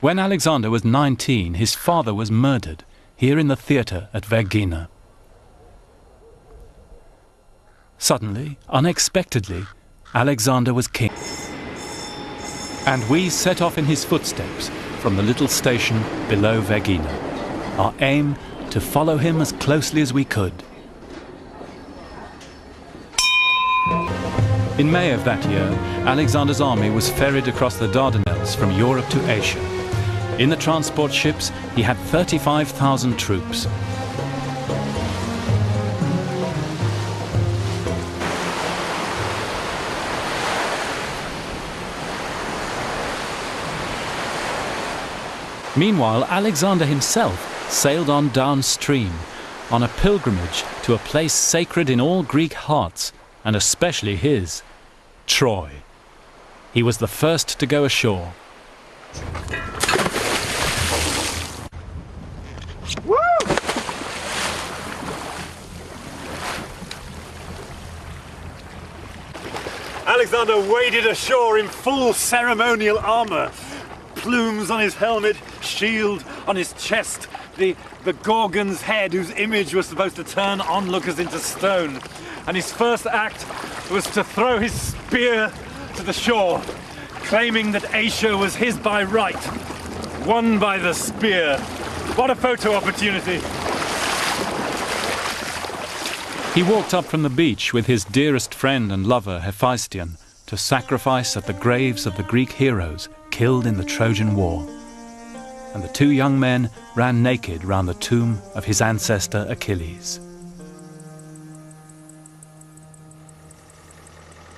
When Alexander was 19, his father was murdered, here in the theatre at Vergina. Suddenly, unexpectedly, Alexander was king. And we set off in his footsteps from the little station below Vergina, our aim to follow him as closely as we could. In May of that year, Alexander's army was ferried across the Dardanelles from Europe to Asia. In the transport ships, he had 35,000 troops. Meanwhile, Alexander himself sailed on downstream, on a pilgrimage to a place sacred in all Greek hearts, and especially his, Troy. He was the first to go ashore. Woo! Alexander waded ashore in full ceremonial armor. Plumes on his helmet, shield on his chest, the Gorgon's head whose image was supposed to turn onlookers into stone. And his first act was to throw his spear to the shore, claiming that Asia was his by right, won by the spear. What a photo opportunity! He walked up from the beach with his dearest friend and lover Hephaestion to sacrifice at the graves of the Greek heroes killed in the Trojan War. And the two young men ran naked round the tomb of his ancestor Achilles.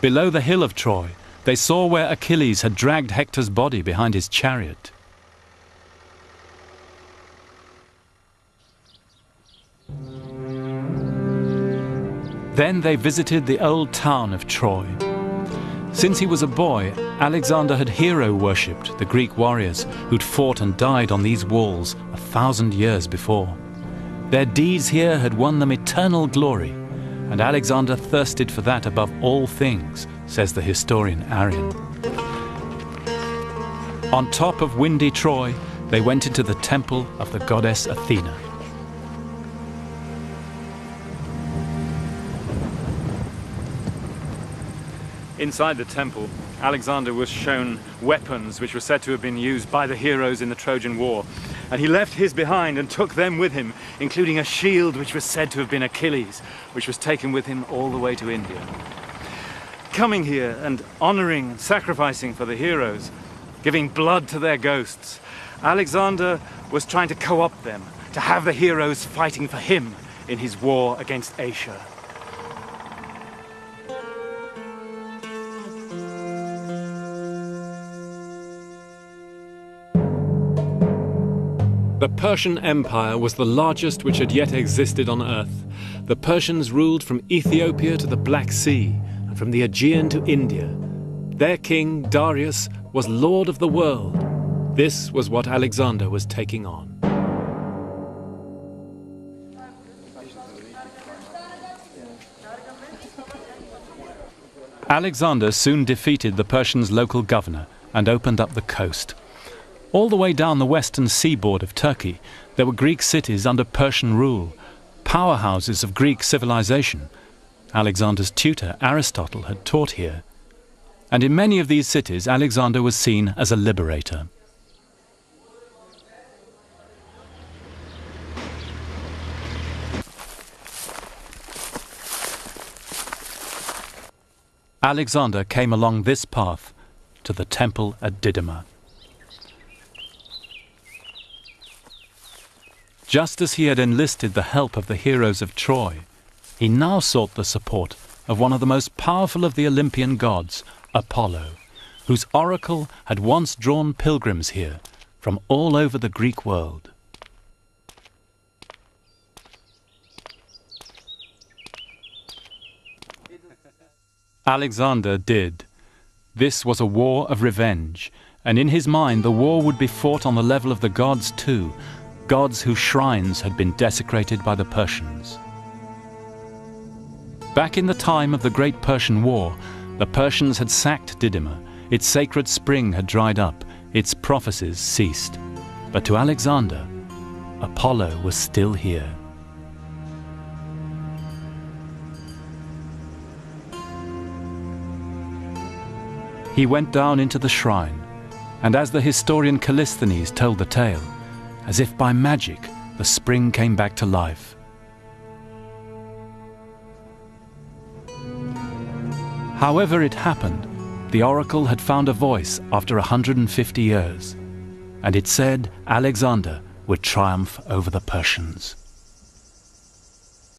Below the hill of Troy, they saw where Achilles had dragged Hector's body behind his chariot. Then they visited the old town of Troy. Since he was a boy, Alexander had hero-worshipped the Greek warriors who'd fought and died on these walls 1,000 years before. Their deeds here had won them eternal glory, and Alexander thirsted for that above all things, says the historian Arrian. On top of windy Troy, they went into the temple of the goddess Athena. Inside the temple, Alexander was shown weapons which were said to have been used by the heroes in the Trojan War. And he left his behind and took them with him, including a shield which was said to have been Achilles, which was taken with him all the way to India. Coming here and honoring and sacrificing for the heroes, giving blood to their ghosts, Alexander was trying to co-opt them, to have the heroes fighting for him in his war against Asia. The Persian Empire was the largest which had yet existed on earth. The Persians ruled from Ethiopia to the Black Sea, and from the Aegean to India. Their king, Darius, was lord of the world. This was what Alexander was taking on. Alexander soon defeated the Persians' local governor and opened up the coast. All the way down the western seaboard of Turkey, there were Greek cities under Persian rule, powerhouses of Greek civilization. Alexander's tutor, Aristotle, had taught here. And in many of these cities, Alexander was seen as a liberator. Alexander came along this path to the temple at Didyma. Just as he had enlisted the help of the heroes of Troy, he now sought the support of one of the most powerful of the Olympian gods, Apollo, whose oracle had once drawn pilgrims here from all over the Greek world. Alexander did. This was a war of revenge, and in his mind the war would be fought on the level of the gods too, gods whose shrines had been desecrated by the Persians. Back in the time of the Great Persian War, the Persians had sacked Didyma, its sacred spring had dried up, its prophecies ceased. But to Alexander, Apollo was still here. He went down into the shrine, and as the historian Callisthenes told the tale, as if by magic, the spring came back to life. However it happened, the oracle had found a voice after 150 years, and it said Alexander would triumph over the Persians.